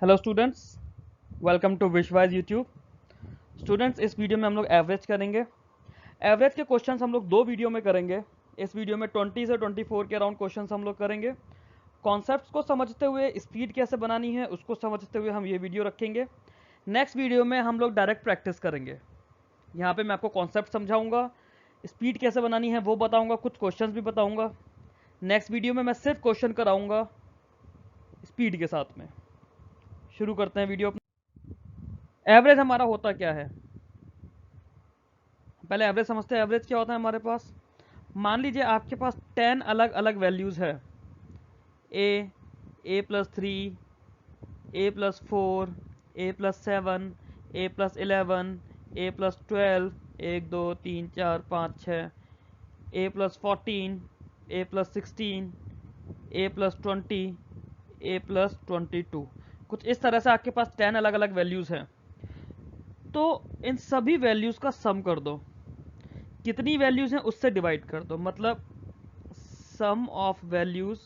Hello students, welcome to Vishwise YouTube. Students, इस video में हम लोग एवरेज करेंगे। एवरेज के क्वेश्चंस हम लोग दो वीडियो में करेंगे। इस वीडियो में 20 से 24 के अराउंड क्वेश्चंस हम लोग करेंगे। कॉन्सेप्ट्स को समझते हुए स्पीड कैसे बनानी है उसको समझते हुए हम ये वीडियो रखेंगे। नेक्स्ट वीडियो में हम लोग डायरेक्ट प्रैक्टिस करेंगे। यहाँ पे मैं आपको कॉन्सेप्ट समझाऊंगा, स्पीड कैसे बनानी है वो बताऊँगा, कुछ क्वेश्चन भी बताऊँगा। नेक्स्ट वीडियो में मैं सिर्फ क्वेश्चन कराऊँगा स्पीड के साथ में। शुरू करते हैं वीडियो। एवरेज हमारा होता क्या है, पहले एवरेज समझते हैं। एवरेज क्या होता है हमारे पास, मान लीजिए आपके पास 10 अलग अलग वैल्यूज़ है। a+3, a+4, a+7, a+11, a+12, 1 2 3 4 5 6, a+14, a+16, a+20, a+22। कुछ इस तरह से आपके पास 10 अलग अलग वैल्यूज़ हैं। तो इन सभी वैल्यूज़ का सम कर दो, कितनी वैल्यूज़ हैं उससे डिवाइड कर दो, मतलब sum of values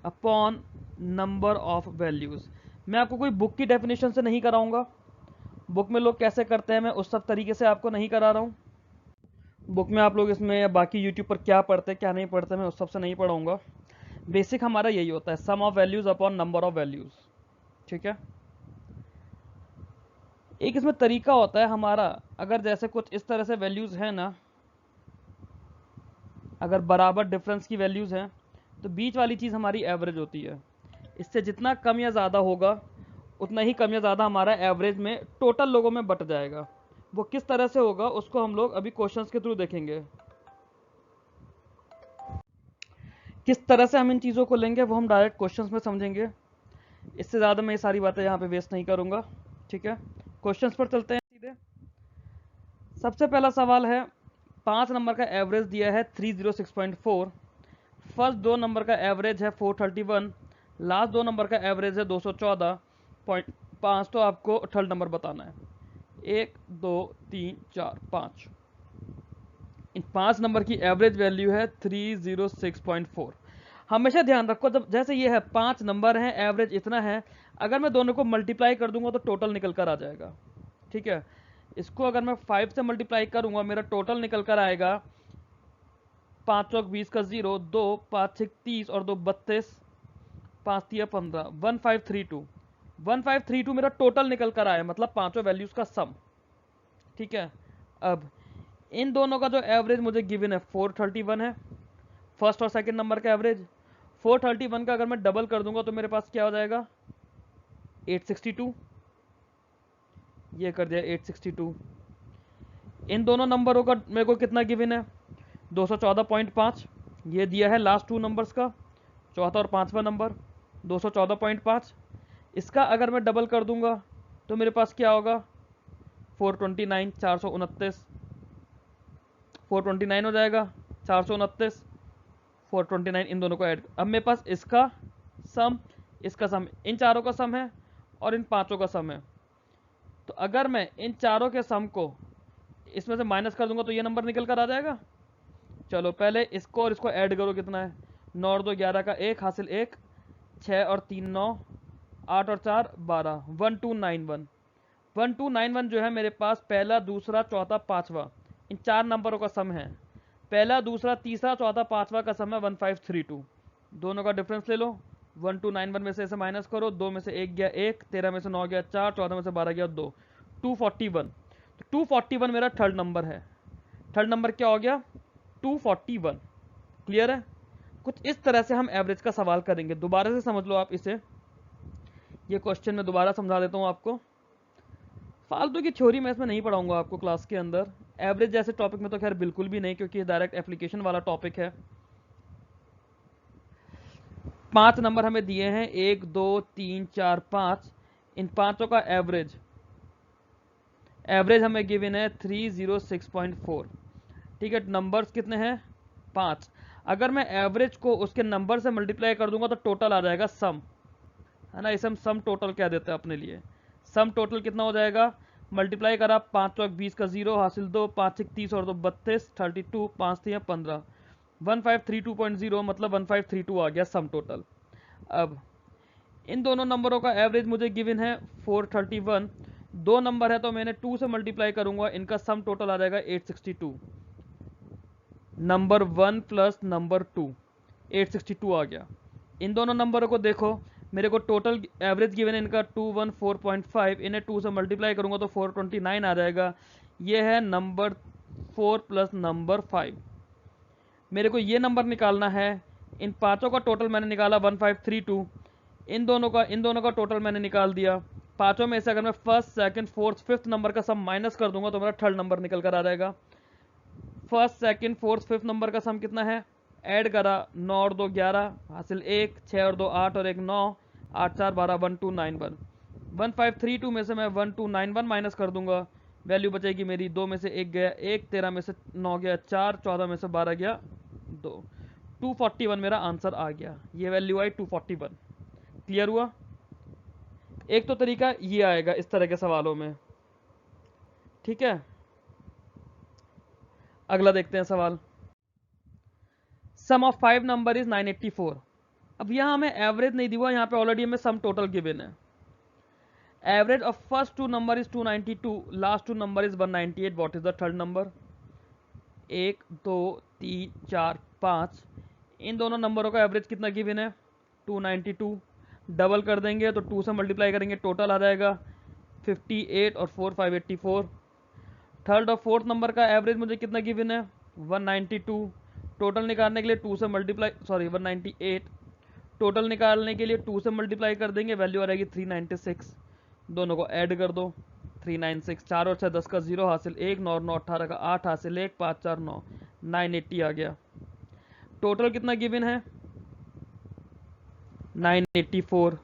upon number of values. मैं आपको कोई बुक की डेफिनेशन से नहीं कराऊंगा, बुक में लोग कैसे करते हैं मैं उस सब तरीके से आपको नहीं करा रहा हूँ। बुक में आप लोग इसमें या बाकी यूट्यूब पर क्या पढ़ते हैं क्या नहीं पढ़ते मैं उस सब से नहीं पढ़ाऊँगा। बेसिक हमारा यही होता है, sum of values upon number of values. ठीक है। एक इसमें तरीका होता है हमारा, अगर जैसे कुछ इस तरह से वैल्यूज़ हैं ना, अगर बराबर डिफरेंस की वैल्यूज़ हैं तो बीच वाली चीज़ हमारी एवरेज होती है। इससे जितना कम या ज़्यादा होगा उतना ही कम या ज़्यादा हमारा एवरेज में टोटल लोगों में बट जाएगा। वो किस तरह से होगा उसको हम लोग अभी क्वेश्चंस के थ्रू देखेंगे। किस तरह से हम इन चीज़ों को लेंगे वो हम डायरेक्ट क्वेश्चंस में समझेंगे। इससे ज़्यादा मैं ये सारी बातें यहाँ पे वेस्ट नहीं करूँगा। ठीक है, क्वेश्चंस पर चलते हैं सीधे। सबसे पहला सवाल है, 5 नंबर का एवरेज दिया है 306.4। फर्स्ट 2 नंबर का एवरेज है 431, लास्ट 2 नंबर का एवरेज है 214.5। तो आपको थर्ड नंबर बताना है। 1 2 3 4 5, इन 5 नंबर की एवरेज वैल्यू है 306.4। हमेशा ध्यान रखो, जब जैसे ये है 5 नंबर हैं, एवरेज इतना है, अगर मैं दोनों को मल्टीप्लाई कर दूंगा तो टोटल निकल कर आ जाएगा। ठीक है, इसको अगर मैं 5 से मल्टीप्लाई करूंगा मेरा टोटल निकल कर आएगा 5 चौक 20 का 0, 2 5 6 30 और 2 32, 5 3 15, 1532। 1532 मेरा टोटल निकल कर आया, मतलब पांचों वैल्यूज का सम। ठीक है, अब इन दोनों का जो एवरेज मुझे गिवन है 431 है, फर्स्ट और सेकंड नंबर का एवरेज। 431 का अगर मैं डबल कर दूंगा तो मेरे पास क्या हो जाएगा, 862। ये कर दिया 862। इन दोनों नंबरों का मेरे को कितना गिवन है, 214.5। ये दिया है लास्ट 2 नंबर्स का, चौथा और पांचवा नंबर 214.5। इसका अगर मैं डबल कर दूंगा तो मेरे पास क्या होगा, 429, 429, 429 हो जाएगा, 429, 429। इन दोनों को ऐड, अब मेरे पास इसका सम, इसका सम, इन चारों का सम है और इन पांचों का सम है। तो अगर मैं इन चारों के सम को इसमें से माइनस कर दूंगा तो ये नंबर निकल कर आ जाएगा। चलो पहले इसको और इसको ऐड करो, कितना है, 9 और 2 11 का 1 हासिल 1, 6 और 3 9, 8 और 4 12, 1291। 1291 जो है मेरे पास पहला दूसरा चौथा पांचवा, इन 4 नंबरों का सम है। पहला दूसरा तीसरा चौथा पांचवा का सम है 1532। दोनों का डिफरेंस ले लो, 1291 में से इसे माइनस करो, 2 में से 1 गया 1, 13 में से 9 गया 4, 14 में से 12 गया 2, 241। तो 241 मेरा थर्ड नंबर है। थर्ड नंबर क्या हो गया, 241। क्लियर है। कुछ इस तरह से हम एवरेज का सवाल करेंगे। दोबारा से समझ लो आप इसे, ये क्वेश्चन मैं दोबारा समझा देता हूँ आपको। फालतू की थ्योरी मैं इसमें नहीं पढ़ाऊंगा आपको क्लास के अंदर। एवरेज जैसे टॉपिक में तो खैर बिल्कुल भी नहीं, क्योंकि ये डायरेक्ट एप्लीकेशन वाला टॉपिक है। 5 नंबर हमें दिए हैं, 1 2 3 4 5। इन पांचों का एवरेज हमें गिवन है 306.4। ठीक है, नंबर्स कितने हैं, 5। अगर मैं एवरेज को उसके नंबर से मल्टीप्लाई कर दूंगा तो टोटल आ जाएगा सम, है ना। इसे हम सम टोटल क्या देते हैं अपने लिए। सम टोटल कितना हो जाएगा, मल्टीप्लाई करा 5 चौक 20 का 0 हासिल 2, 5 6 30 और 2 32, 32, 5 3 15, 1532.0 मतलब 1532 आ गया सम टोटल। अब इन दोनों नंबरों का एवरेज मुझे गिवन है 431। दो नंबर है तो मैंने 2 से मल्टीप्लाई करूंगा, इनका सम टोटल आ जाएगा 862। नंबर 1 प्लस नंबर 2 862 आ गया। इन दोनों नंबरों को देखो, मेरे को टोटल एवरेज गिवन है इनका 214.5, इन्हें 2 से मल्टीप्लाई करूंगा तो 429 आ जाएगा। ये है नंबर 4 प्लस नंबर 5। मेरे को ये नंबर निकालना है। इन पांचों का टोटल मैंने निकाला 1532। इन दोनों का टोटल मैंने निकाल दिया। पांचों में से अगर मैं first, second, fourth, fifth number का सम माइनस कर दूंगा तो मेरा थर्ड नंबर निकल कर आ जाएगा। First, second, fourth, fifth number का सम कितना है, ऐड करा, 9 और 2 11, हासिल 1, 6 और 2 8 और 1 9, 8 4 12, 1291। 1532 में से मैं 1291 माइनस कर दूंगा, वैल्यू बचेगी मेरी, 2 में से 1 गया 1, 13 में से 9 गया 4, 14 में से 12 गया 2, 241 मेरा आंसर आ गया। ये वैल्यू आई 241। क्लियर हुआ? एक तो तरीका ये आएगा इस तरह के सवालों में, ठीक है। अगला देखते हैं सवाल। सम ऑफ 5 नंबर इज 984। अब यहाँ हमें एवरेज नहीं दिया, यहाँ पे ऑलरेडी हमें सम टोटल गिवन है। Average of first 2 number is 292, last 2 number is 198। What is the third number? 1 2 3 4 5, इन दोनों नंबरों का एवरेज कितना गिवन है? 292। डबल कर देंगे तो 2 से मल्टीप्लाई करेंगे, टोटल आ जाएगा 58 और 4 584। थर्ड और फोर्थ नंबर का एवरेज मुझे कितना गिवन है? 192। टोटल निकालने के लिए 2 से मल्टीप्लाई, सॉरी 198, टोटल निकालने के लिए 2 से मल्टीप्लाई कर देंगे, वैल्यू आ जाएगी 396। दोनों को ऐड कर दो, 396, 4 और 6 10 का 0 हासिल 1, 9 और 9 18 का 8 हासिल 1, 5 4 9, 980 आ गया। टोटल कितना गिवन है? 984।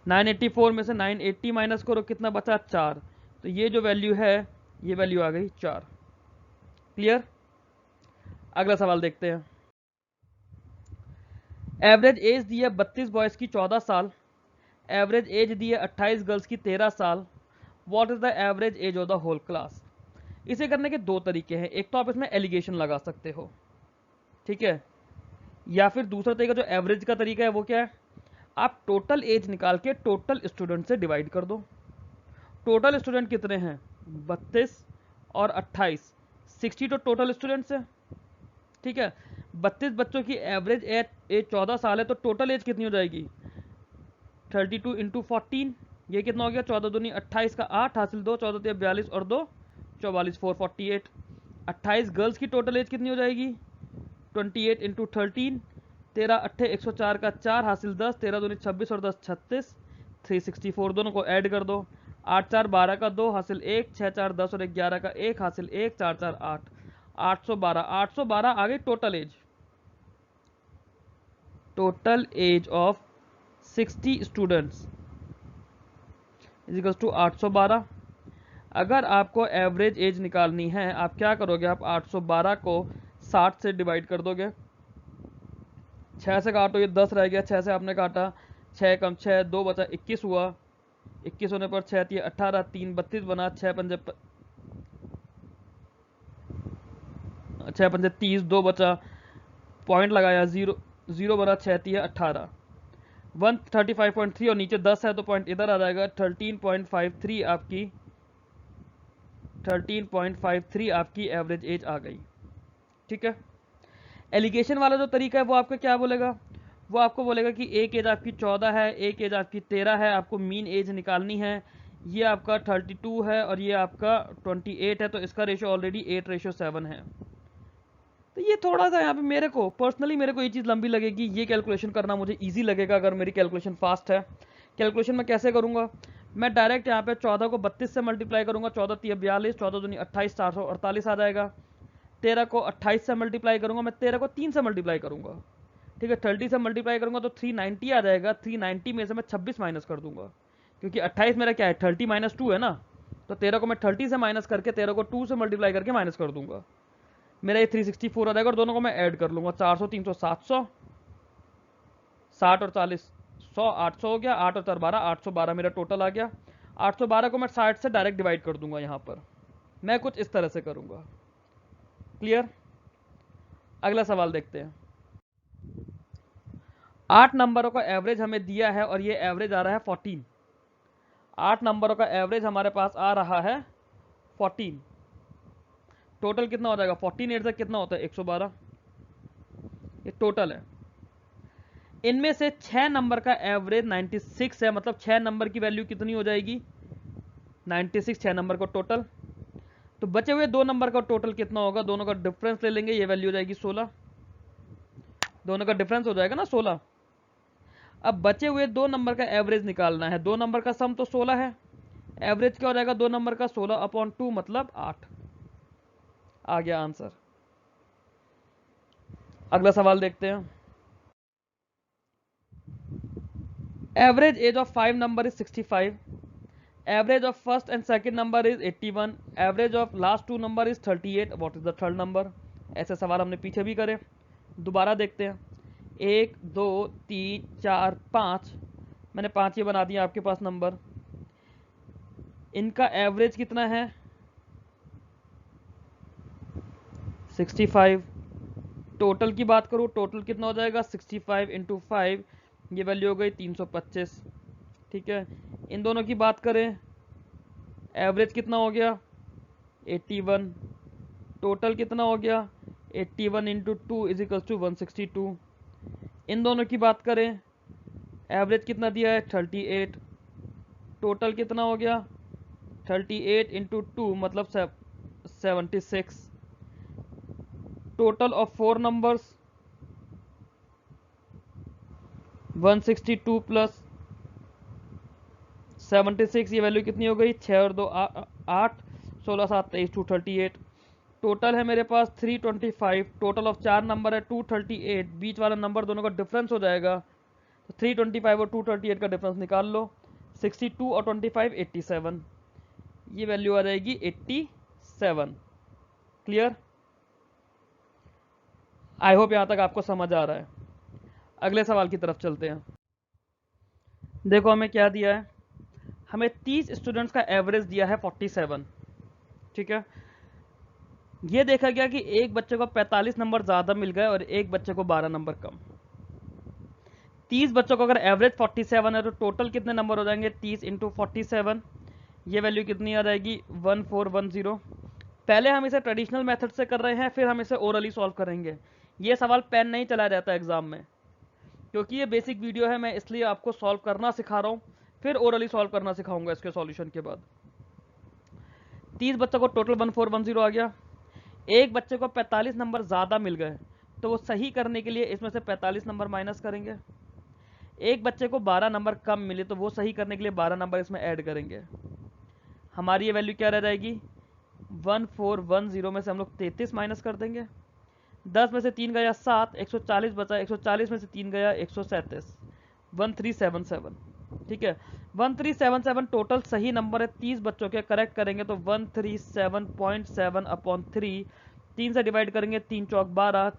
984 में से 980 माइनस करो, कितना बचा? 4। तो ये जो वैल्यू है, ये वैल्यू आ गई 4। क्लियर? अगला सवाल देखते हैं। एवरेज एज दी है 32 बॉयज की 14 साल, एवरेज एज दी है 28 गर्ल्स की 13 साल। What is the average age of the whole class? इसे करने के दो तरीके हैं। एक तो आप इसमें एलिगेशन लगा सकते हो, ठीक है, या फिर दूसरा तरीका जो एवरेज का तरीका है वो क्या है, आप टोटल एज निकाल के टोटल स्टूडेंट से डिवाइड कर दो। टोटल स्टूडेंट कितने हैं? 32 और 28, 60 तो टोटल स्टूडेंट्स है, ठीक है। 32 बच्चों की एवरेज एज 14 साल है, तो टोटल एज कितनी हो जाएगी? 32 इंटू 14, ये कितना हो गया? 14 दूनी 28 का 8 हासिल 2, 14 तिया 42 और 2 44, 448। 28 गर्ल्स की टोटल एज कितनी हो जाएगी? 28 इंटू 13, 13 अट्ठे 104 का 4 हासिल 10, 13 दूनी 26 और 10 36, 364। दोनों को ऐड कर दो, 8 4 12 का 2 हासिल 1, 6 4 10 और 11 का 1 हासिल 1, 4 4 8, 812। 812 आ गई total age. Total age of 60 students is equal to 812। अगर आपको एवरेज एज निकालनी है, आप क्या करोगे? आप 812 को 60 से डिवाइड कर दोगे। 6 से काटो, ये 10 रह गया, 6 से आपने काटा, 6 कम 6, 2 बचा, 21 हुआ। 21 होने पर 6 18, 3 32 बना, 6 पंजे 30, 2 बचा, पॉइंट लगाया, 0 0 बना, 6 18, 135.3 और नीचे 10 है तो पॉइंट इधर आ जाएगा। 13.53 आपकी 13.53 आपकी एवरेज एज आ गई, ठीक है। एलिगेशन वाला जो तरीका है वो आपका क्या बोलेगा? वो आपको बोलेगा कि एक एज आपकी 14 है, एक एज आपकी 13 है, आपको मीन एज निकालनी है। ये आपका 32 है और ये आपका 28 है, तो इसका रेशो ऑलरेडी 8:7 है। तो ये थोड़ा सा यहाँ पे मेरे को पर्सनली ये चीज़ लंबी लगेगी, ये कैलकुलेशन करना मुझे ईजी लगेगा अगर मेरी कैलकुलेशन फास्ट है। कैलकुलेशन मैं कैसे करूँगा? मैं डायरेक्ट यहाँ पे 14 को 32 से मल्टीप्लाई करूँगा, 14 3 42, 14 दूनी 28, 448 आ जाएगा। 13 को 28 से मल्टीप्लाई करूँगा, मैं 13 को 3 से मल्टीप्लाई करूँगा, ठीक है। 30 से मल्टीप्लाई करूँगा तो 390 आ जाएगा। 390 में से मैं 26 माइनस कर दूंगा, क्योंकि 28 मेरा क्या है? 30 माइनस 2 है ना, तो 13 को मैं 30 से माइनस करके 13 को 2 से मल्टीप्लाई करके माइनस कर दूंगा, मेरा ये 364 आ जाएगा। और दोनों को मैं ऐड कर लूँगा, 400 300 700, 60 और 40 100, 800 हो गया, 8 और 4 12, 812 मेरा टोटल आ गया। 812 को मैं 60 से डायरेक्ट डिवाइड कर दूंगा। यहाँ पर मैं कुछ इस तरह से करूँगा। क्लियर? अगला सवाल देखते हैं। 8 नंबरों का एवरेज हमें दिया है और ये एवरेज आ रहा है 14। 8 नंबरों का एवरेज हमारे पास आ रहा है 14। टोटल कितना हो जाएगा? 14 8 से कितना होता है? 112। ये टोटल है। इनमें से 6 नंबर का एवरेज 96 है, मतलब 6 नंबर की वैल्यू कितनी हो जाएगी? 96। 6 नंबर का टोटल। तो बचे हुए 2 नंबर का टोटल कितना होगा? दोनों का डिफरेंस ले लेंगे, ये वैल्यू हो जाएगी 16। दोनों का डिफरेंस हो जाएगा ना 16। अब बचे हुए 2 नंबर का एवरेज निकालना है। 2 नंबर का सम तो 16 है, एवरेज क्या हो जाएगा 2 नंबर का? 16/2 मतलब 8। आ गया आंसर। अगला सवाल देखते हैं। Average age of 5 number is 65। Average of first and second number is 81। Average of last 2 number is 38। What is the third number? ऐसे सवाल हमने पीछे भी करे, दोबारा देखते हैं। 1 2 3 4 5, मैंने 5 ये बना दिया आपके पास नंबर। इनका एवरेज कितना है? 65। टोटल की बात करूँ, टोटल कितना हो जाएगा? 65 इंटू 5, ये वैल्यू हो गई 325। ठीक है। इन दोनों की बात करें, एवरेज कितना हो गया? 81। टोटल कितना हो गया? 81 इंटू 2 इज इक्वल टू 162। इन दोनों की बात करें, एवरेज कितना दिया है? 38। टोटल कितना हो गया? 38 इंटू 2 मतलब 76। टोटल ऑफ 4 नंबर्स 162 प्लस 76, ये वैल्यू कितनी हो गई? 6 और 2 8, 16 7 23 238। टोटल है मेरे पास 325। टोटल ऑफ 4 नंबर है 238, बीच वाला नंबर दोनों का डिफरेंस हो जाएगा, तो 325 और 238 का डिफरेंस निकाल लो। 62 और 25 87, ये वैल्यू आ जाएगी 87। क्लियर? आई होप यहाँ तक आपको समझ आ रहा है। अगले सवाल की तरफ चलते हैं। देखो हमें क्या दिया है, हमें 30 स्टूडेंट्स का एवरेज दिया है 47। ठीक है। ये देखा गया कि एक बच्चे को 45 नंबर ज़्यादा मिल गए और एक बच्चे को 12 नंबर कम। 30 बच्चों को अगर एवरेज 47 है तो टोटल कितने नंबर हो जाएंगे? 30 इंटू 47, ये वैल्यू कितनी आ जाएगी? 1410। पहले हम इसे ट्रेडिशनल मेथड से कर रहे हैं, फिर हम इसे ओरली सॉल्व करेंगे। ये सवाल पेन नहीं चलाया जाता एग्जाम में, क्योंकि ये बेसिक वीडियो है, मैं इसलिए आपको सॉल्व करना सिखा रहा हूँ, फिर ओरली सॉल्व करना सिखाऊंगा इसके सॉल्यूशन के बाद। 30 बच्चों को टोटल 1410 आ गया। एक बच्चे को 45 नंबर ज़्यादा मिल गए, तो वो सही करने के लिए इसमें से 45 नंबर माइनस करेंगे। एक बच्चे को 12 नंबर कम मिले, तो वो सही करने के लिए 12 नंबर इसमें ऐड करेंगे। हमारी ये वैल्यू क्या रह जाएगी? 1410 में से हम लोग 33 माइनस कर देंगे। 10 में से 3 गया 7, 140 बचा, 140 में से 3 गया 137, 1377। ठीक है। 1377 टोटल सही नंबर है 30 बच्चों के। करेक्ट करेंगे तो 137.7/3, 3 से डिवाइड करेंगे, 3 चौक 12,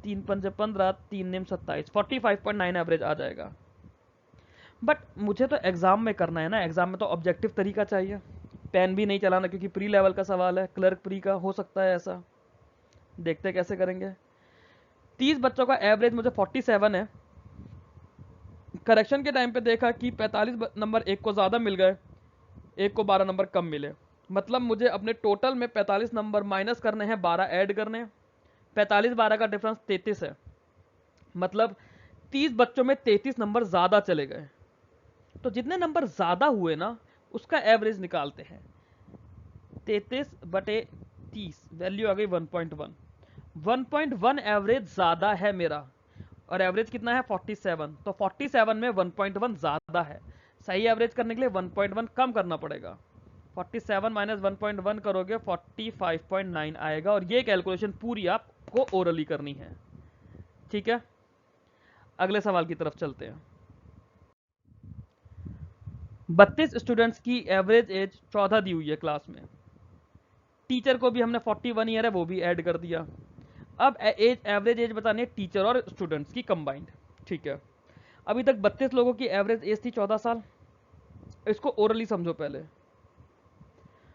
3 पंजे 15, 3 निम 27, 45.9 एवरेज आ जाएगा। बट मुझे तो एग्जाम में करना है ना, एग्जाम में तो ऑब्जेक्टिव तरीका चाहिए, पेन भी नहीं चलाना, क्योंकि प्री लेवल का सवाल है, क्लर्क प्री का हो सकता है ऐसा। देखते कैसे करेंगे। 30 बच्चों का एवरेज मुझे 47 है। करेक्शन के टाइम पे देखा कि 45 नंबर एक को ज़्यादा मिल गए, एक को 12 नंबर कम मिले, मतलब मुझे अपने टोटल में 45 नंबर माइनस करने हैं, 12 ऐड करने हैं। 45 12 का डिफरेंस 33 है, मतलब 30 बच्चों में 33 नंबर ज़्यादा चले गए। तो जितने नंबर ज़्यादा हुए ना, उसका एवरेज निकालते हैं। 33/30, वैल्यू आ गई 1.1। 1.1 एवरेज ज़्यादा है मेरा, और एवरेज कितना है? 47। तो 47 में 1.1 ज़्यादा है, सही एवरेज करने के लिए 1.1 कम करना पड़ेगा। 47 माइनस 1.1 करोगे 45.9 आएगा, और ये कैलकुलेशन पूरी आपको ओरली करनी है। ठीक है। अगले सवाल की तरफ चलते हैं। 32 स्टूडेंट्स की एवरेज एज 14 दी हुई है क्लास में। टीचर को भी हमने 41 ईयर है वो भी ऐड कर दिया। अब एवरेज एज बतानी है टीचर और स्टूडेंट्स की कंबाइंड। ठीक है। अभी तक 32 लोगों की एवरेज एज थी 14 साल। इसको ओरली समझो पहले।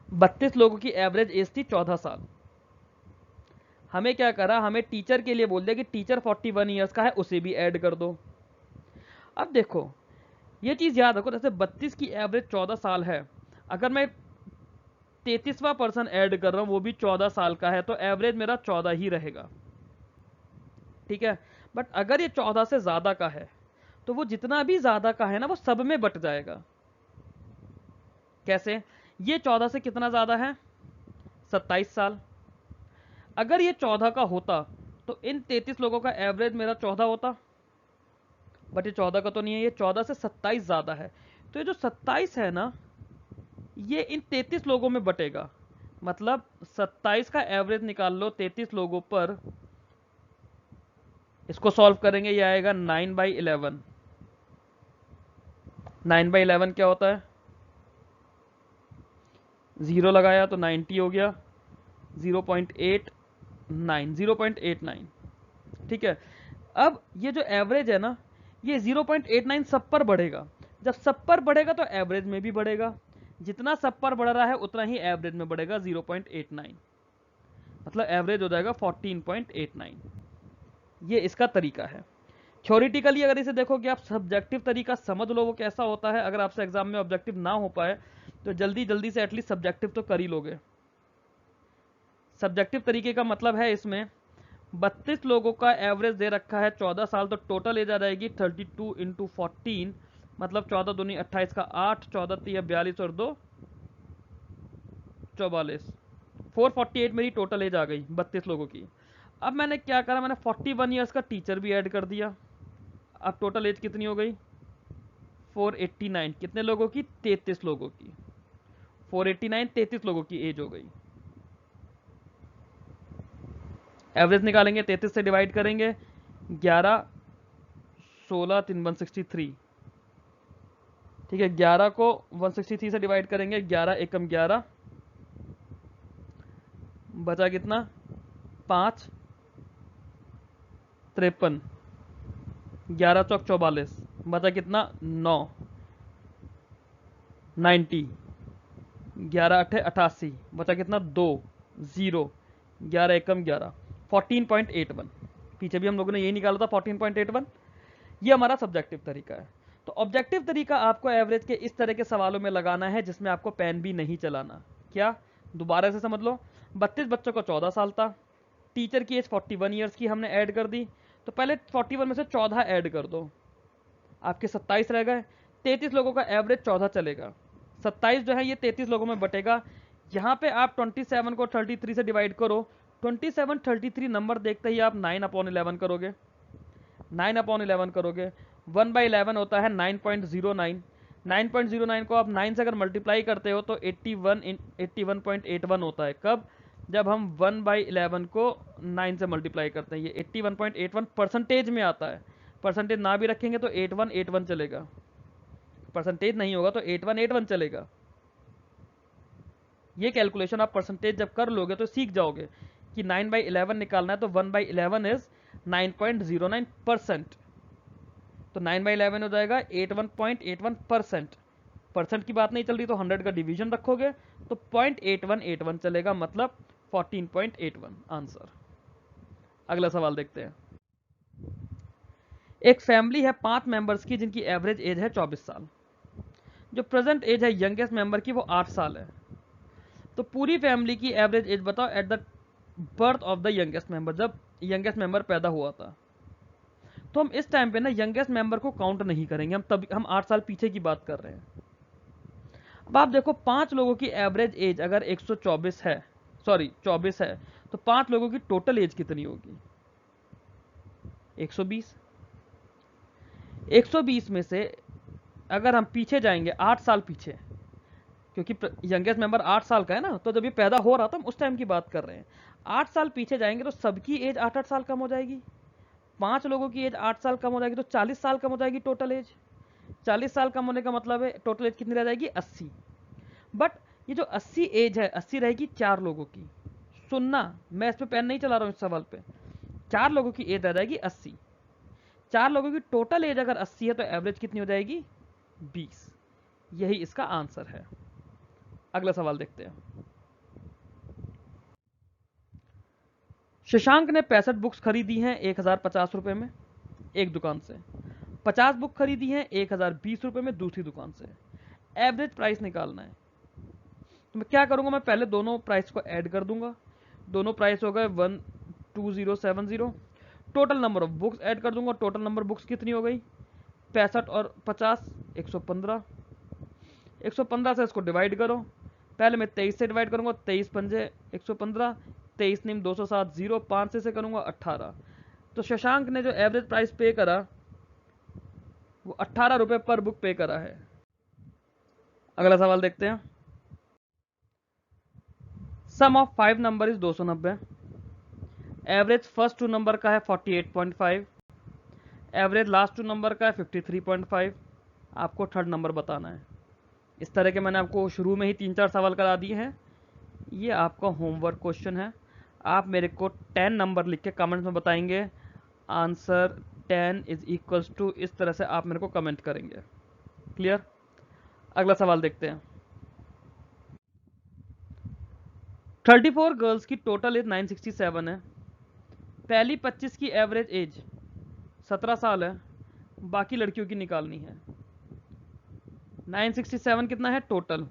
32 लोगों की एवरेज एज थी 14 साल। हमें क्या करा, हमें टीचर के लिए बोल दिया कि टीचर 41 ईयर्स का है, उसे भी ऐड कर दो। अब देखो ये चीज याद रखो, जैसे 32 की एवरेज 14 साल है, अगर मैं 33वां पर्सन ऐड कर रहा हूं वो भी 14 साल का है, तो एवरेज मेरा 14 ही रहेगा, ठीक है। बट अगर ये 14 से ज्यादा का है तो वो जितना भी ज्यादा का है ना वो सब में बट जाएगा। कैसे? ये 14 से कितना ज्यादा है? 27 साल। अगर ये 14 का होता तो इन 33 लोगों का एवरेज मेरा 14 होता, बट ये 14 का तो नहीं है, ये 14 से 27 ज्यादा है। तो ये जो 27 है ना ये इन 33 लोगों में बटेगा, मतलब 27 का एवरेज निकाल लो 33 लोगों पर, इसको सॉल्व करेंगे ये आएगा 9/11। 9/11 क्या होता है? 0 लगाया तो 90 हो गया, 0.89, ठीक है। अब ये जो एवरेज है ना ये 0.89 सब पर बढ़ेगा, जब सब पर बढ़ेगा तो एवरेज में भी बढ़ेगा, जितना सब पर बढ़ रहा है उतना ही एवरेज में बढ़ेगा 0.89, मतलब एवरेज हो जाएगा 14.89। ये इसका तरीका है। थ्योरेटिकली अगर इसे देखोगे आप, सब्जेक्टिव तरीका समझ लो वो कैसा होता है। अगर आपसे एग्जाम में ऑब्जेक्टिव ना हो पाए तो जल्दी जल्दी से एटलीस्ट सब्जेक्टिव तो कर ही लोगे। सब्जेक्टिव तरीके का मतलब है इसमें 32 लोगों का एवरेज दे रखा है 14 साल, तो टोटल एज आ जाएगी 32 इंटू 14, मतलब 14 दूनी 28 का 8, 14 3 42 और 2 44, 448 मेरी टोटल एज आ गई 32 लोगों की। अब मैंने क्या करा, मैंने 41 ईयर्स का टीचर भी ऐड कर दिया। अब टोटल एज कितनी हो गई? 489। कितने लोगों की? 33 लोगों की। 489 33 लोगों की एज हो गई। एवरेज निकालेंगे, 33 से डिवाइड करेंगे, 11 16 3 163, ठीक है। 11 को 163 से डिवाइड करेंगे, 11 एकम 11, बचा कितना? 5 53, 11 चौक 44, बचा कितना? 9 90, 11 अठे 88, बचा कितना? 2 0, 11 एकम 11, 14.81। पीछे भी हम लोगों ने यही निकाला था 14.81। ये हमारा सब्जेक्टिव तरीका है। तो ऑब्जेक्टिव तरीका आपको एवरेज के इस तरह के सवालों में लगाना है जिसमें आपको पेन भी नहीं चलाना। क्या? दोबारा से समझ लो, 32 बच्चों को 14 साल था, टीचर की एज 41 ईयर्स की हमने ऐड कर दी, तो पहले 41 में से 14 ऐड कर दो, आपके 27 रह गए। 33 लोगों का एवरेज 14 चलेगा, 27 जो है ये 33 लोगों में बटेगा। यहाँ पे आप 27 को 33 से डिवाइड करो, 27 33 नंबर देखते ही आप 9/11 करोगे, 9/11 करोगे, 1/11 होता है 9.09, 9.09 को आप 9 से अगर मल्टीप्लाई करते हो तो 81.81 होता है। कब? जब हम 1/11 को 9 से मल्टीप्लाई करते हैं, ये 81.81 परसेंटेज में आता है। परसेंटेज ना भी रखेंगे तो 8181 चलेगा, परसेंटेज नहीं होगा तो 8181 चलेगा। ये कैलकुलेशन आप परसेंटेज जब कर लोगे तो सीख जाओगे कि 9/11 निकालना है तो 1/11 इज 9.09%, तो 9/11 हो जाएगा 81.81%। परसेंट की बात नहीं चल रही तो 100 का डिवीजन रखोगे तो 0.8181 चलेगा, मतलब 14.81 आंसर। अगला सवाल देखते हैं। एक फैमिली है 5 मेंबर्स की जिनकी एवरेज एज है 24 साल। जो प्रेजेंट एज है यंगेस्ट मेंबर की वो 8 साल है। तो पूरी फैमिली की एवरेज एज बताओ at the birth of the youngest member, जब यंगेस्ट मेंबर पैदा हुआ था। तो हम इस टाइम पे ना यंगेस्ट मेंबर को काउंट नहीं करेंगे, हम 8 साल पीछे की बात कर रहे हैं। अब आप देखो 5 लोगों की एवरेज एज अगर 124 है, सॉरी 24 है, तो 5 लोगों की टोटल एज कितनी होगी? 120। 120 में से अगर हम पीछे जाएंगे 8 साल पीछे, क्योंकि यंगेस्ट मेंबर 8 साल का है ना, तो जब ये पैदा हो रहा था हम उस टाइम की बात कर रहे हैं। 8 साल पीछे जाएंगे तो सबकी एज 8-8 साल कम हो जाएगी। 5 लोगों की एज 8 साल कम हो जाएगी तो 40 साल कम हो जाएगी टोटल एज। 40 साल कम होने का मतलब है टोटल एज कितनी रह जाएगी? 80। बट ये जो 80 एज है, 80 रहेगी 4 लोगों की। सुनना, मैं इस पे पेन नहीं चला रहा हूँ इस सवाल पे। 4 लोगों की एज रह जाएगी 80। 4 लोगों की टोटल एज अगर 80 है तो एवरेज कितनी हो जाएगी? 20। यही इसका आंसर है। अगला सवाल देखते हैं। शशांक ने 65 बुक्स खरीदी हैं 1050 रुपए में एक दुकान से। 50 बुक खरीदी है 1020 रुपये में दूसरी दुकान से, एवरेज प्राइस निकालना है। तो मैं क्या करूंगा, मैं पहले दोनों प्राइस को ऐड कर दूंगा, दोनों प्राइस हो गए 12070, total number of books add कर दूंगा, टोटल नंबर बुक्स कितनी हो गई 65 और 50 115, 115 से इसको डिवाइड करो, पहले मैं 23 से डिवाइड करूंगा, 23 पंजे 115, 23 निम 207, 0 5 से करूंगा 18। तो शशांक ने जो एवरेज प्राइस पे करा वो 18 रुपये पर बुक पे करा है। अगला सवाल देखते हैं। Sum of 5 number is 290, average first 2 number का है 48.5, एवरेज लास्ट 2 नंबर का है 53.5, आपको थर्ड नंबर बताना है। इस तरह के मैंने आपको शुरू में ही 3-4 सवाल करा दिए हैं, ये आपका होमवर्क क्वेश्चन है। आप मेरे को 10 नंबर लिख के कमेंट्स में बताएंगे, आंसर 10 इज इक्वल्स टू, इस तरह से आप मेरे को कमेंट करेंगे। क्लियर? अगला सवाल देखते हैं। 34 गर्ल्स की टोटल एज 967 है, पहली 25 की एवरेज एज 17 साल है, बाकी लड़कियों की निकालनी है। 967 कितना है टोटल,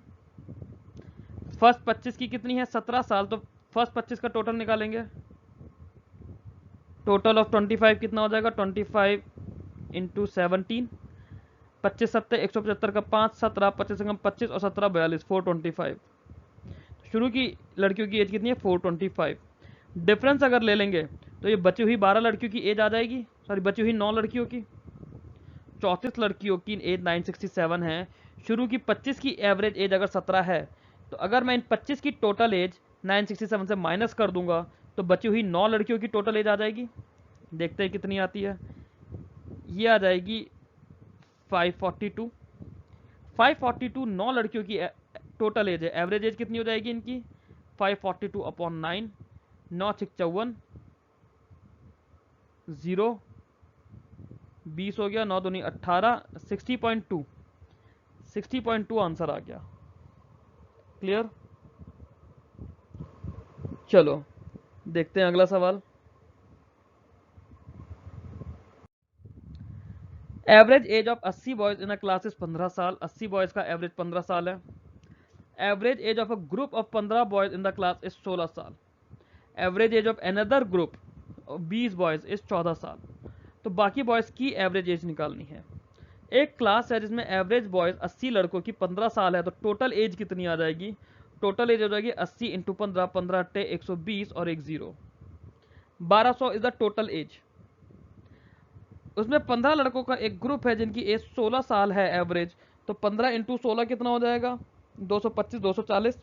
फर्स्ट 25 की कितनी है 17 साल, तो फर्स्ट 25 का टोटल निकालेंगे, टोटल ऑफ 25 कितना हो जाएगा 25 इंटू 17, 25 सत्ते 175 का 5, 17 25 से कम 25 और 17 42, 425। शुरू की लड़कियों की एज कितनी है 425। डिफरेंस अगर ले लेंगे तो ये बची हुई 12 लड़कियों की एज आ जाएगी, सॉरी बची हुई 9 लड़कियों की, 34 लड़कियों की एज 967 है, शुरू की 25 की एवरेज एज अगर 17 है, तो अगर मैं इन 25 की टोटल एज 967 से माइनस कर दूंगा तो बची हुई 9 लड़कियों की टोटल एज आ जाएगी। देखते हैं कितनी आती है, ये आ जाएगी 542। 542 9 लड़कियों की टोटल एज है, एवरेज एज कितनी हो जाएगी इनकी 542 अपॉन 9, 9 54, 0 20 हो गया, 9 दूनी 18, 60.2, 60.2 आंसर आ गया। क्लियर? चलो देखते हैं अगला सवाल। Average age of 80 boys in a class is 15 साल, 80 बॉयज का एवरेज 15 साल है। Average age of a group of 15 boys in the class is 16 साल, average age of another group 20 boys is 14 साल। तो बाकी बॉयज की एवरेज एज निकालनी है। एक क्लास है जिसमें एवरेज बॉयज 80 लड़कों की 15 साल है, तो टोटल एज कितनी आ जाएगी, टोटल एज हो जाएगी 80 इंटू 15, 15 अट्टे 120 और एक 0, 1200 इज द टोटल एज। उसमें 15 लड़कों का एक ग्रुप है जिनकी एज 16 साल है एवरेज, तो 15 इंटू 16 कितना हो जाएगा 225, 240,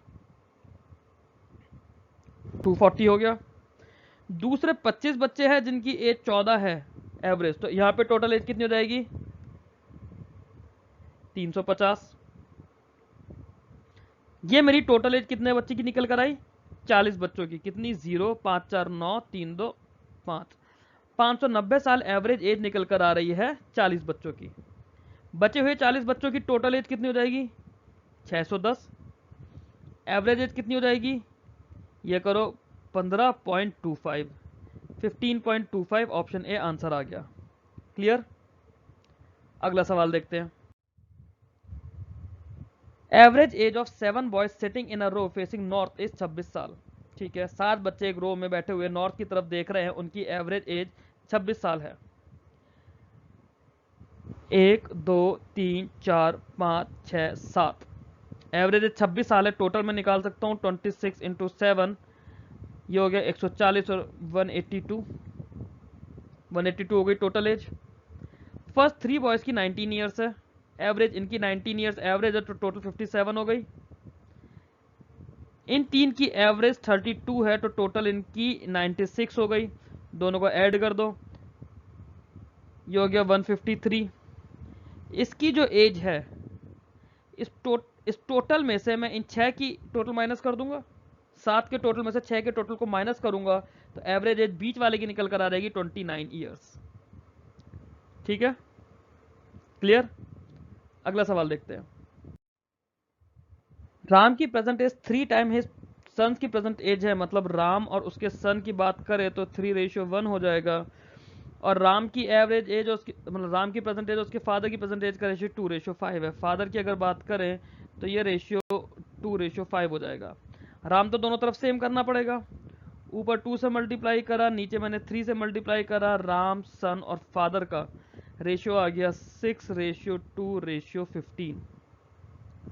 240 हो गया। दूसरे 25 बच्चे हैं जिनकी एज 14 है एवरेज, तो यहाँ पे टोटल एज कितनी हो जाएगी 350। ये मेरी टोटल एज कितने बच्चे की निकल कर आई 40 बच्चों की, कितनी 0 5 4 9 3 2 5, 590 साल एवरेज एज निकल कर आ रही है 40 बच्चों की। बचे हुए 40 बच्चों की टोटल एज कितनी हो जाएगी 610, एवरेज एज कितनी हो जाएगी ये करो 15.25, 15.25, ऑप्शन ए आंसर आ गया। क्लियर? अगला सवाल देखते हैं। Average age of 7 boys sitting in a row facing north is 26 साल। ठीक है, 7 बच्चे एक रो में बैठे हुए नॉर्थ की तरफ देख रहे हैं, उनकी एवरेज एज 26 साल है। 1 2 3 4 5 6 7, एवरेज एज 26 साल है। टोटल में निकाल सकता हूँ 26 इंटू 7, ये हो गया 140 और 182, 182 हो गई टोटल एज। फर्स्ट 3 बॉयज की 19 ईयर्स है, एवरेज इनकी 19 ईयर्स एवरेज है, तो टोटल 57 हो गई। इन 3 की एवरेज 32 है, तो टोटल इनकी 96 हो गई। दोनों को ऐड कर दो, ये हो गया 153। इसकी जो एज है इस टोटल में से मैं इन 6 की टोटल माइनस कर दूंगा, 7 के टोटल में से 6 के टोटल को माइनस करूंगा, तो एवरेज एज बीच वाले की निकल कर आ जाएगी 29 ईयर्स। ठीक है, क्लियर? अगला सवाल देखते हैं। राम की present age 3 time his sons की प्रेजेंट एज है, मतलब राम और उसके सन की बात करें तो 3:1 हो जाएगा। और राम की एवरेज एज उसकी मतलब राम की प्रेजेंट एज उसके फादर की प्रेजेंट एज का रेशियो 2:5 है। फादर की अगर बात करें तो ये रेशियो 2:5 हो जाएगा। राम तो दोनों तरफ सेम करना पड़ेगा, ऊपर 2 से मल्टीप्लाई करा, नीचे मैंने 3 से मल्टीप्लाई करा। राम, सन और फादर का रेशियो आ गया 6:2:15।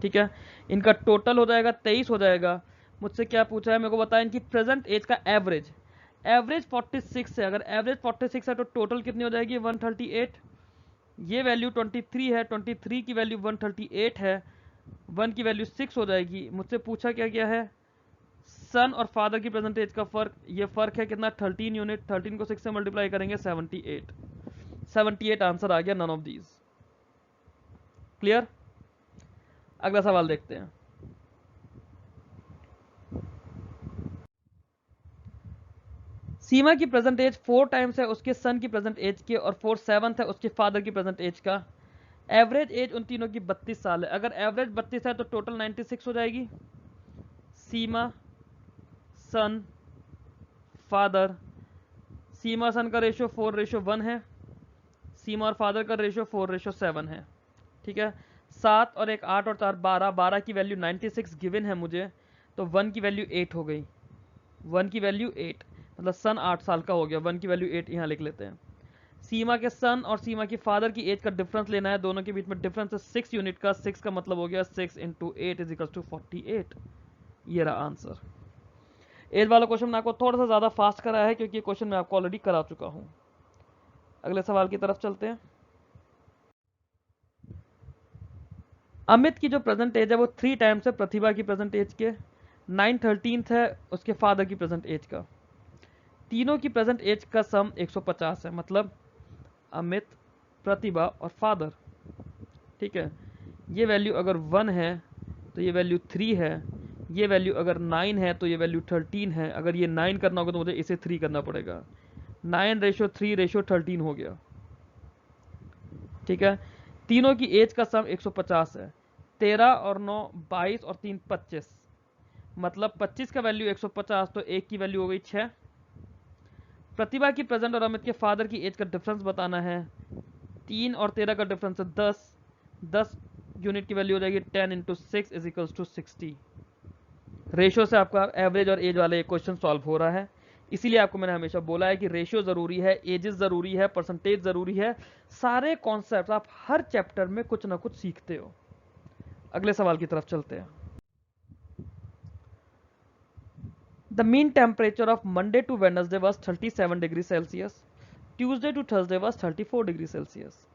ठीक है, इनका टोटल हो जाएगा 23 हो जाएगा। मुझसे क्या पूछा है, मेरे को बताया इनकी प्रेजेंट एज का एवरेज। एवरेज 46 है, अगर एवरेज 46 है तो टोटल कितनी हो जाएगी 138। ये वैल्यू 23 है, 23 की वैल्यू 138 है, 1 की वैल्यू 6 हो जाएगी। मुझसे पूछा क्या क्या है, सन और फादर की प्रेजेंट एज का फर्क। ये फर्क है कितना 13 यूनिट। 13 को 6 से मल्टीप्लाई करेंगे 78। 78 आंसर आ गया, नन ऑफ दीज। क्लियर। अगला सवाल देखते हैं। सीमा की प्रेजेंट एज 4 टाइम्स है उसके सन की प्रेजेंट एज के, और 4/7 है उसके फादर की प्रेजेंट एज का। एवरेज एज उन तीनों की 32 साल है। अगर एवरेज 32 है तो टोटल 96 हो जाएगी। सीमा, सन, फादर। सीमा सन का रेशियो 4:1 है, सीमा और फादर का रेशियो 4:7 है। ठीक है, 7 और 1 8 और 4 12, 12 की वैल्यू 96 गिवन है मुझे, तो 1 की वैल्यू 8 हो गई। 1 की वैल्यू 8, मतलब सन 8 साल का हो गया। 1 की वैल्यू 8 यहाँ लिख लेते हैं। सीमा के सन और सीमा की फादर की एज का डिफरेंस लेना है, दोनों के बीच में डिफरेंस है 6 यूनिट का। 6 का मतलब हो गया 6 × 8 = 48। ये रहा आंसर। एज वाला क्वेश्चन मैंने आपको थोड़ा सा ज़्यादा फास्ट करा है क्योंकि ये क्वेश्चन मैं आपको ऑलरेडी करा चुका हूँ। अगले सवाल की तरफ चलते हैं। अमित की जो प्रेजेंट एज है वो 3 टाइम्स है प्रतिभा की प्रेजेंट एज के। 9/13 है उसके फादर की प्रेजेंट एज का। तीनों की प्रेजेंट एज का सम 150 है, मतलब अमित, प्रतिभा और फादर। ठीक है, ये वैल्यू अगर 1 है तो ये वैल्यू 3 है, ये वैल्यू अगर 9 है तो ये वैल्यू 13 है। अगर ये 9 करना होगा तो मुझे इसे 3 करना पड़ेगा। 9:3:13 हो गया। ठीक है, तीनों की एज का सम 150 है। 13 और 9 22 और 3 25, मतलब 25 का वैल्यू 150, तो 1 की वैल्यू हो गई 6। प्रतिभा की प्रेजेंट और अमित के फादर की एज का डिफरेंस बताना है। 3 और 13 का डिफरेंस है 10। 10 यूनिट की वैल्यू हो जाएगी 10 × 6 = 60। रेशियो से आपका एवरेज और एज वाले क्वेश्चन सॉल्व हो रहा है। इसीलिए आपको मैंने हमेशा बोला है कि रेशियो ज़रूरी है, एजेस ज़रूरी है, परसेंटेज ज़रूरी है। सारे कॉन्सेप्ट आप हर चैप्टर में कुछ ना कुछ सीखते हो। अगले सवाल की तरफ चलते हैं। The mean temperature of Monday to Wednesday was 37 degree Celsius, Tuesday to Thursday was 34 degree Celsius.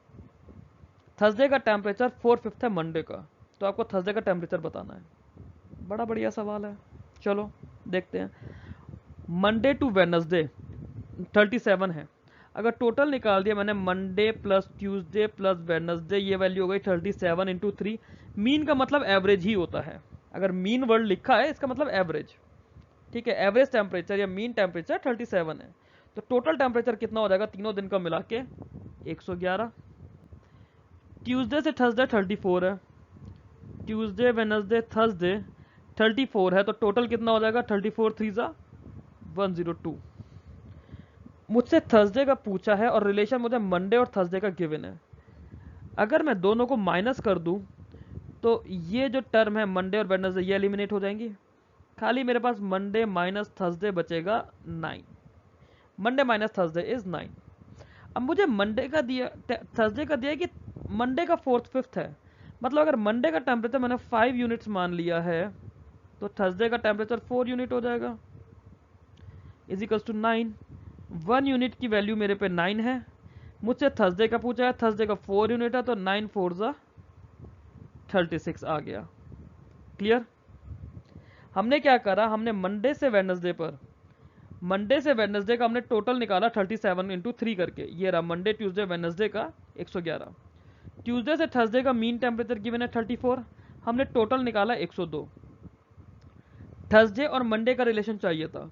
Thursday का टेम्परेचर 4/5 है मंडे का, तो आपको थर्सडे का टेम्परेचर बताना है। बड़ा बढ़िया सवाल है, चलो देखते हैं। मंडे टू वेडनेसडे 37 है। अगर टोटल निकाल दिया मैंने, Monday plus Tuesday plus Wednesday, ये वैल्यू हो गई 37 × 3। मीन का मतलब एवरेज ही होता है। अगर मीन वर्ड लिखा है इसका मतलब एवरेज। ठीक है, एवरेज टेम्परेचर या मीन टेम्परेचर 37 है। तो टोटल टेम्परेचर कितना हो जाएगा तीनों दिन का मिला के 111। ट्यूसडे से थर्सडे 34 है, ट्यूसडे वेडनेसडे थर्सडे 34 है, तो टोटल कितना हो जाएगा 34 3 102। मुझसे थर्सडे का पूछा है और रिलेशन मुझे मंडे और थर्सडे का गिवन है। अगर मैं दोनों को माइनस कर दूं तो ये जो टर्म है मंडे और वेडनेसडे ये एलिमिनेट हो जाएंगी। खाली मेरे पास मंडे माइनस थर्सडे बचेगा 9। Monday minus Thursday is 9। अब मुझे मंडे का दिया, थर्सडे का दिया है कि मंडे का 4/5 है, मतलब अगर मंडे का टेम्परेचर मैंने 5 यूनिट्स मान लिया है तो थर्सडे का टेम्परेचर 4 यूनिट हो जाएगा, = 9। 1 यूनिट की वैल्यू मेरे पे 9 है। मुझसे थर्सडे का पूछा है, थर्सडे का 4 यूनिट है, तो 9 4 36 आ गया। क्लियर। हमने क्या करा, हमने मंडे से वेडनेसडे पर, मंडे से वेडनेसडे का हमने टोटल निकाला 37 × 3 करके। ये रहा मंडे ट्यूसडे वेडनेसडे का 111। ट्यूसडे से थर्सडे का मीन टेम्परेचर गिवन है 34, हमने टोटल निकाला 102। थर्सडे और मंडे का रिलेशन चाहिए था,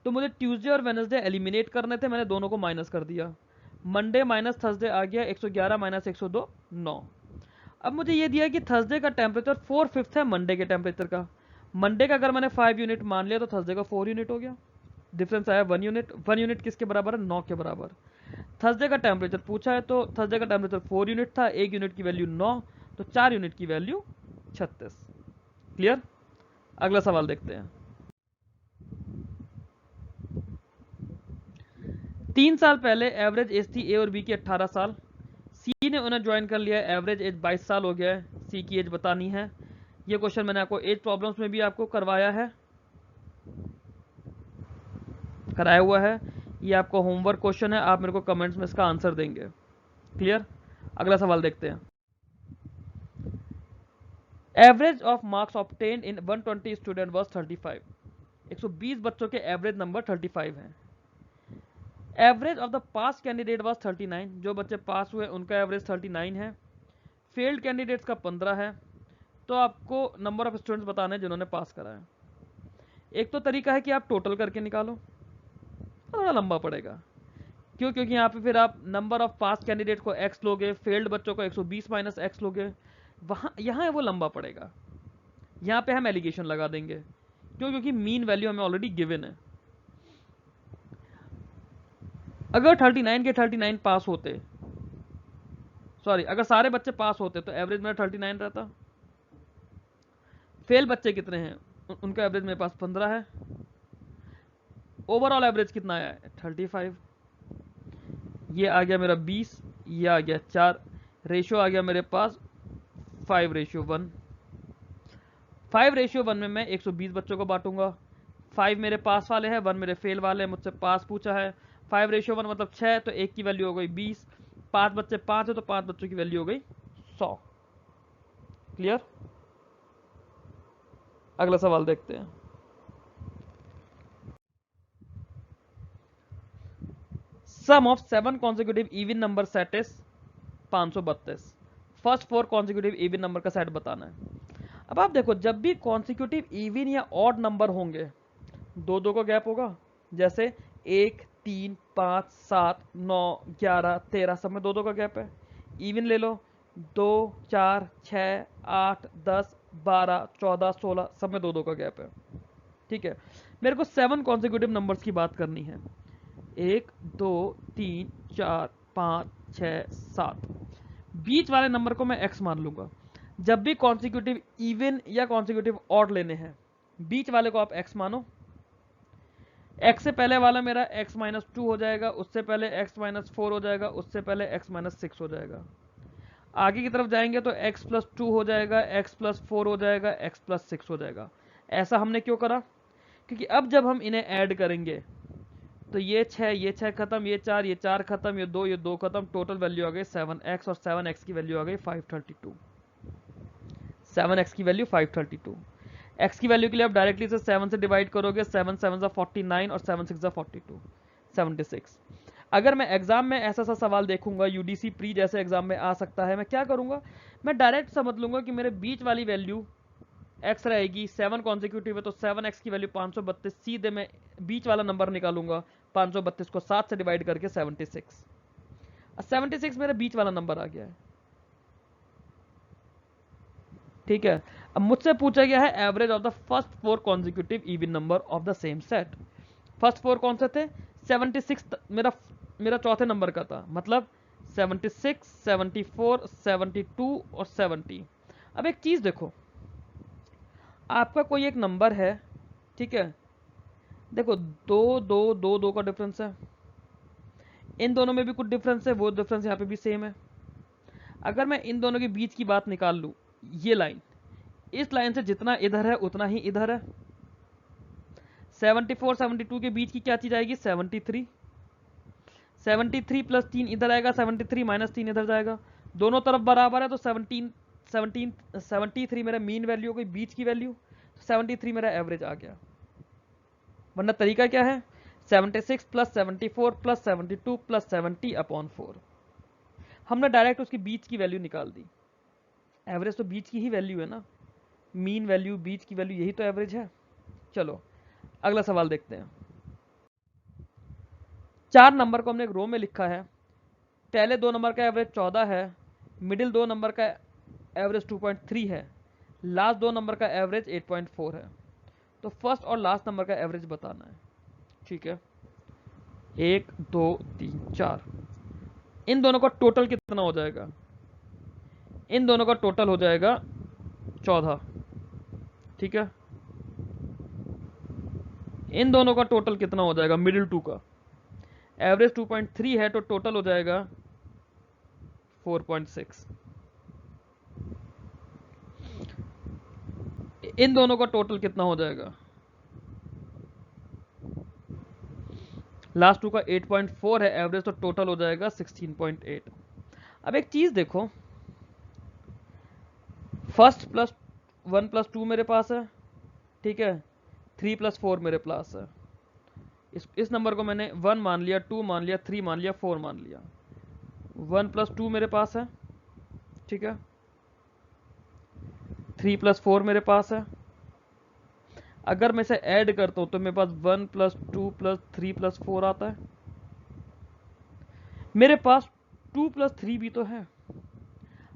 तो मुझे ट्यूसडे और वेडनेसडे एलिमिनेट करने थे, मैंने दोनों को माइनस कर दिया। मंडे माइनस थर्सडे आ गया 111 माइनस 102 9। अब मुझे ये दिया कि थर्सडे का टेम्परेचर 4/5 है मंडे के टेम्परेचर का। मंडे का अगर मैंने 5 यूनिट मान लिया तो थर्सडे का 4 यूनिट हो गया। डिफरेंस आया 1 यूनिट। 1 यूनिट किसके बराबर है, 9 के बराबर। थर्सडे का टेम्परेचर पूछा है तो थर्सडे का टेम्परेचर 4 यूनिट था, 1 यूनिट की वैल्यू 9, तो 4 यूनिट की वैल्यू 36। क्लियर? अगला सवाल देखते हैं। 3 साल पहले एवरेज एज थी ए और बी की 18 साल। सी ने उन्हें ज्वाइन कर लिया, एवरेज एज 22 साल हो गया है। सी की एज बतानी है। ये क्वेश्चन मैंने आपको एज प्रॉब्लम्स में भी आपको करवाया है, कराया हुआ है। ये आपको होमवर्क क्वेश्चन है, आप मेरे को कमेंट्स में इसका आंसर देंगे। क्लियर? अगला सवाल देखते हैं। Average of marks obtained in 120 student was 35। 120 बच्चों के एवरेज नंबर 35 है। Average of the pass candidate was 39। जो बच्चे पास हुए उनका एवरेज 39 है। फेल्ड कैंडिडेट्स का 15 है। तो आपको नंबर ऑफ स्टूडेंट्स बताने जिन्होंने पास करा है। एक तो तरीका है कि आप टोटल करके निकालो, थोड़ा लंबा पड़ेगा। क्यों? क्योंकि यहाँ पे फिर आप नंबर ऑफ पास कैंडिडेट को x लोगे, फेल्ड बच्चों को 120 माइनस x लोगे, वहाँ यहाँ वो लंबा पड़ेगा। यहाँ पे हम एलिगेशन लगा देंगे। क्यों? क्योंकि मीन वैल्यू हमें ऑलरेडी गिवन है। अगर 39 के 39 पास होते, सॉरी अगर सारे बच्चे पास होते तो एवरेज मेरा 39 रहता। फेल बच्चे कितने हैं? उनका एवरेज मेरे पास 15 है। ओवरऑल एवरेज कितना आया है? 35। ये आ गया मेरा 20, ये आ गया 4, रेशियो आ गया मेरे पास 5:1। 5:1 में मैं 120 बच्चों को बांटूंगा। 5 मेरे पास वाले हैं, 1 मेरे फेल वाले हैं, मुझसे पास पूछा है। 5:1 मतलब 6, तो 1 की वैल्यू हो गई 20। 5 बच्चे 5 है तो 5 बच्चों की वैल्यू हो गई 100। क्लियर? अगला सवाल देखते हैं। Sum of 7 consecutive even number set is 532। First 4 consecutive even number का सेट बताना है। अब आप देखो, जब भी कॉन्सिक्यूटिव इवन या ऑड नंबर होंगे, दो दो का गैप होगा। जैसे 1, 3, 5, 7, 9, 11, 13 सब में दो दो का गैप है। इवन ले लो, 2, 4, 6, 8, 10, 12, 14, 16 सब में दो दो का गैप है। ठीक है, मेरे को 7 कॉन्सिक्यूटिव नंबर्स की बात करनी है। 1, 2, 3, 4, 5, 6, 7। बीच वाले नंबर को मैं x मान लूंगा। जब भी कॉन्सिक्यूटिव इवन या कॉन्सिक्यूटिव ऑड लेने हैं, बीच वाले को आप x मानो। x से पहले वाला मेरा x माइनस 2 हो जाएगा, उससे पहले x माइनस 4 हो जाएगा, उससे पहले x माइनस 6 हो जाएगा। आगे की तरफ जाएंगे तो x प्लस 2 हो जाएगा, x प्लस 4 हो जाएगा, x प्लस 6 हो जाएगा। ऐसा हमने क्यों करा? क्योंकि अब जब हम इन्हें ऐड करेंगे तो ये 6 खत्म, ये 4 खत्म, ये 2 खत्म, टोटल वैल्यू आ गई 7x, और 7x की वैल्यू आ गई 532। 7x की वैल्यू 532। x की वैल्यू के लिए आप डायरेक्टली इसे 7 से डिवाइड करोगे, 7 7 49 और 7 6 42, 76। अगर मैं एग्जाम में ऐसा सा सवाल देखूंगा, यूडीसी प्री जैसे एग्जाम में आ सकता है, मैं क्या करूंगा? मैं डायरेक्ट समझ लूंगा कि मेरे बीच वाली वैल्यू x रहेगी। 7 कॉन्सिक्यूटिव है तो 7x की वैल्यू 532। सीधे मैं बीच वाला नंबर निकालूंगा, 532 को 7 से डिवाइड करके 76। 76 मेरा बीच वाला नंबर आ गया है। ठीक है, अब मुझसे पूछा गया है average of the first 4 consecutive even number of the same set. First 4 कौन से थे? 76 मेरा चौथे नंबर का था, मतलब 76, 74, 72 और 70। अब एक चीज देखो, आपका कोई एक नंबर है, ठीक है, देखो 2 का डिफरेंस है, इन दोनों में भी कुछ डिफरेंस है, वो डिफरेंस यहाँ पे भी सेम है। अगर मैं इन दोनों के बीच की बात निकाल लूँ, ये लाइन, इस लाइन से जितना इधर है उतना ही इधर है। 74 72 के बीच की क्या चीज आएगी? 73। 73 प्लस 3 इधर आएगा, 73 माइनस 3 इधर जाएगा, दोनों तरफ बराबर है तो 73 मेरा मीन वैल्यू हो गई, बीच की वैल्यू। 73 मेरा एवरेज आ गया। वरना तरीका क्या है? 76 प्लस 74 प्लस 72 प्लस 70 अपॉन 4। हमने डायरेक्ट उसकी बीच की वैल्यू निकाल दी। एवरेज तो बीच की ही वैल्यू है ना, मीन वैल्यू बीच की वैल्यू, यही तो एवरेज है। चलो अगला सवाल देखते हैं। 4 नंबर को हमने एक रो में लिखा है। पहले 2 नंबर का एवरेज 14 है, मिडिल 2 नंबर का एवरेज 2.3 है, लास्ट 2 नंबर का एवरेज 8.4 है। तो फर्स्ट और लास्ट नंबर का एवरेज बताना है। ठीक है, 1 2 3 4। इन दोनों का टोटल कितना हो जाएगा? इन दोनों का टोटल हो जाएगा 14, ठीक है। इन दोनों का टोटल कितना हो जाएगा? मिडिल टू का एवरेज 2.3 है तो टोटल हो जाएगा 4.6। इन दोनों का टोटल कितना हो जाएगा? लास्ट टू का 8.4 है एवरेज, तो टोटल हो जाएगा 16.8। अब एक चीज देखो, फर्स्ट प्लस 1 प्लस 2 मेरे पास है, ठीक है, 3 प्लस 4 मेरे पास है। इस नंबर को मैंने 1 मान लिया, 2 मान लिया, 3 मान लिया, 4 मान लिया। 1 प्लस 2 मेरे पास है, ठीक है, 3 प्लस 4 मेरे पास है। अगर मैं इसे ऐड करता हूं तो मेरे पास 1 प्लस 2 प्लस 3 प्लस 4 आता है। मेरे पास 2 प्लस 3 भी तो है।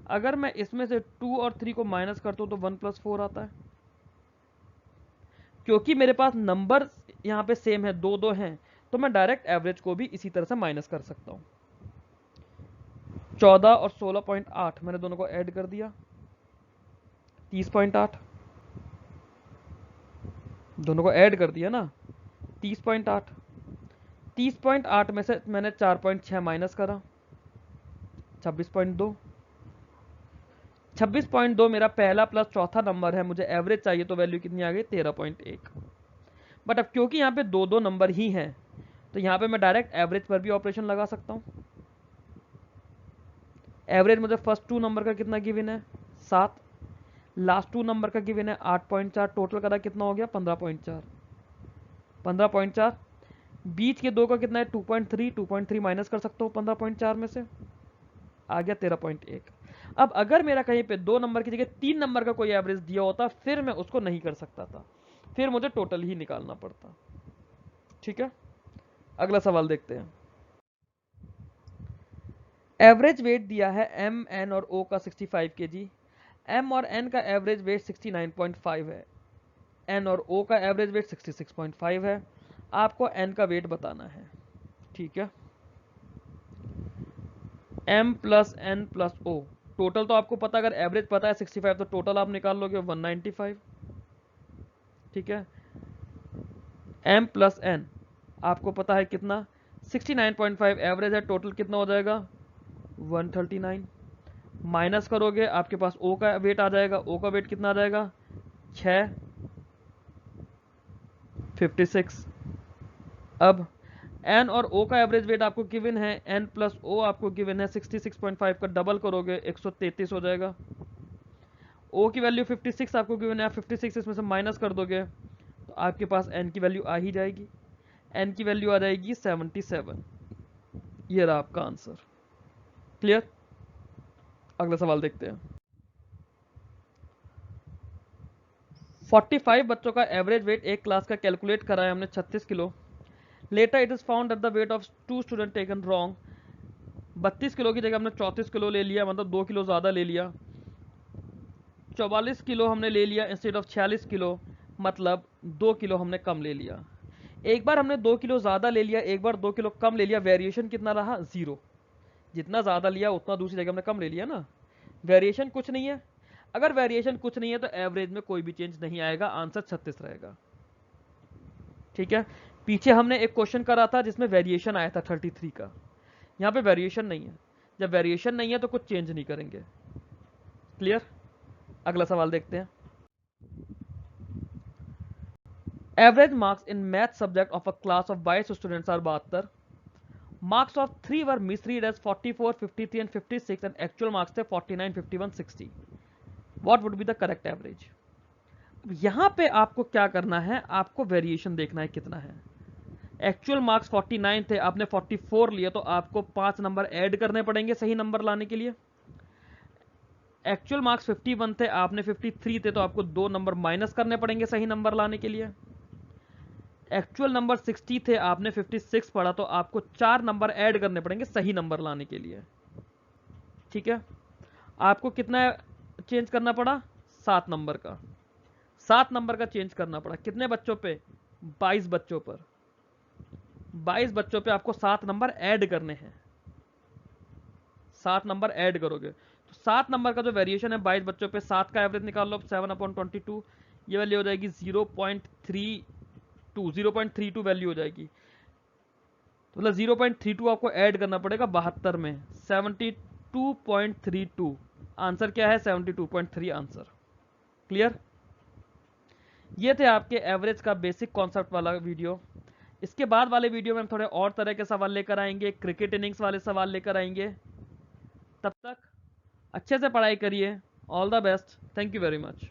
अगर मैं इसमें से 2 और 3 को माइनस करता हूं तो 1 प्लस 4 आता है। क्योंकि मेरे पास नंबर यहां पे सेम है, दो दो हैं, तो मैं डायरेक्ट एवरेज को भी इसी तरह से माइनस कर सकता हूं। 14 और 16.8 मैंने दोनों को ऐड कर दिया, 30.8। दोनों को ऐड कर दिया ना, 30.8। 30.8 में से मैंने 4.6 माइनस करा, 26.2। 26.2 मेरा पहला प्लस चौथा नंबर है, मुझे एवरेज चाहिए तो वैल्यू कितनी आ गई? 13.1। बट अब क्योंकि यहाँ पे दो दो नंबर ही हैं तो यहाँ पे मैं डायरेक्ट एवरेज पर भी ऑपरेशन लगा सकता हूँ। एवरेज मुझे फर्स्ट टू नंबर का कितना गिवन है? 7। लास्ट टू नंबर का गिवन है 8.4। टोटल करा कितना हो गया? 15.4। 15.4। बीच के दो का कितना है? 2.3। 2.3 माइनस कर सकता हूँ 15.4 में से, आ गया 13.1। अब अगर मेरा कहीं पे दो नंबर की जगह 3 नंबर का कोई एवरेज दिया होता फिर मैं उसको नहीं कर सकता था, फिर मुझे टोटल ही निकालना पड़ता। ठीक है, अगला सवाल देखते हैं। एवरेज वेट दिया है एम, एन और ओ का 65 kg। एम और एन का एवरेज वेट 69.5 है, एन और ओ का एवरेज वेट 66.5 है। आपको एन का वेट बताना है, ठीक है। M plus N plus O, total तो आपको पता, अगर एवरेज पता है 65 तो टोटल आप निकाल लोगे 195, ठीक है। एम प्लस एन आपको पता है कितना? 69.5 एवरेज है, टोटल कितना हो जाएगा? 139। माइनस करोगे आपके पास ओ का वेट आ जाएगा, ओ का वेट कितना आ जाएगा? 6, 56। अब एन और ओ का एवरेज वेट आपको गिवन है, एन प्लस ओ आपको गिवन है 66.5 का डबल करोगे 133 हो जाएगा। ओ की वैल्यू 56 आपको गिवन है, आप 56 इसमें से माइनस कर दोगे तो आपके पास एन की वैल्यू आ ही जाएगी। एन की वैल्यू आ जाएगी 77। ये रहा आपका आंसर। क्लियर? अगला सवाल देखते हैं। 45 बच्चों का एवरेज वेट एक क्लास का कैलकुलेट करा है हमने 36 kilo. Later it is found that the weight of 2 student taken wrong. 32 kilo की जगह हमने 34 किलो ले लिया, मतलब 2 किलो ज़्यादा ले लिया। 44 किलो हमने ले लिया इंस्टेड ऑफ 46 किलो, मतलब 2 किलो हमने कम ले लिया। एक बार हमने 2 किलो ज़्यादा ले लिया, एक बार 2 किलो कम ले लिया, वेरिएशन कितना रहा? 0। जितना ज़्यादा लिया उतना दूसरी जगह हमने कम ले लिया ना, वेरिएशन कुछ नहीं है। अगर वेरिएशन कुछ नहीं है तो एवरेज में कोई भी चेंज नहीं आएगा, आंसर 36 रहेगा। ठीक है, पीछे हमने एक क्वेश्चन करा था जिसमें वेरिएशन आया था 33 का, यहाँ पे वेरिएशन नहीं है। जब वेरिएशन नहीं है तो कुछ चेंज नहीं करेंगे। क्लियर? अगला सवाल देखते हैं। Average marks in math subject of a class of 22 students are 72। Marks of 3 were misread as 44, 53 and 56 and actual marks थे 49, 51, 60। What would be the correct average? यहां पे आपको क्या करना है, आपको वेरिएशन देखना है कितना है। एक्चुअल मार्क्स 49 थे, आपने 44 लिए तो आपको 5 नंबर ऐड करने पड़ेंगे सही नंबर लाने के लिए। एक्चुअल मार्क्स 51 थे, आपने 53 थे तो आपको 2 नंबर माइनस करने पड़ेंगे सही नंबर लाने के लिए। एक्चुअल नंबर 60 थे, आपने 56 पढ़ा तो आपको 4 नंबर ऐड करने पड़ेंगे सही नंबर लाने के लिए। ठीक है, आपको कितना चेंज करना पड़ा? 7 नंबर का। 7 नंबर का चेंज करना पड़ा, कितने बच्चों पे? 22 बच्चों पर। 22 बच्चों पे आपको 7 नंबर ऐड करने हैं। 7 नंबर ऐड करोगे तो 7 नंबर का जो वेरिएशन है 22 बच्चों पे 7 का एवरेज निकाल लो 7/22, ये वैल्यू हो जाएगी 0.32 वैल्यू हो जाएगी। तो मतलब 0.32 आपको ऐड करना पड़ेगा 72 में, 72.32। आंसर क्या है? 72.3 आंसर। क्लियर? ये थे आपके एवरेज का बेसिक कॉन्सेप्ट वाला वीडियो। इसके बाद वाले वीडियो में हम थोड़े और तरह के सवाल लेकर आएंगे, क्रिकेट इनिंग्स वाले सवाल लेकर आएंगे। तब तक अच्छे से पढ़ाई करिए। All the best. Thank you very much.